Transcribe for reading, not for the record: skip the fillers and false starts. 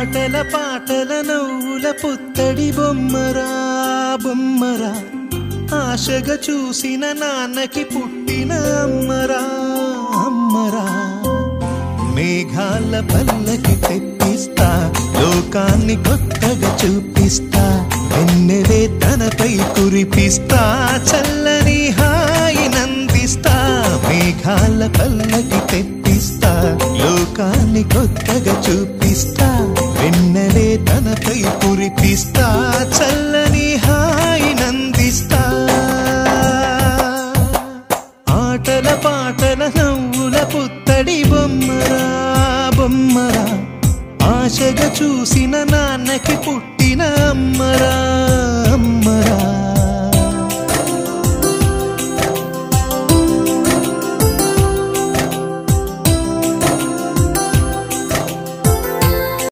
ఆటల పాటల నవ్వుల పుత్తడి బొమ్మరా బొమ్మరా ఆశగా చూసిన నాన్నకి పుట్టిన అమ్మరా అమ్మరా మేఘాల పల్లకి తెప్పిస్తా లోకాన్ని కొత్తగా చూపిస్తా వెన్నెలే తనపై కురిపిస్తా చల్లని హాయినందిస్తా మేఘాల పల్లకి తెప్పిస్తా లోకాన్ని కొత్తగా చూపిస్తా వెన్నెలే తనపై కురిపిస్తా చల్లని హాయినందిస్తా ఆటల పాటల నవ్వుల పుత్తడి బొమ్మరా బొమ్మరా ఆశగా చూసిన నాన్నకి పుట్టిన అమ్మరా అమ్మరా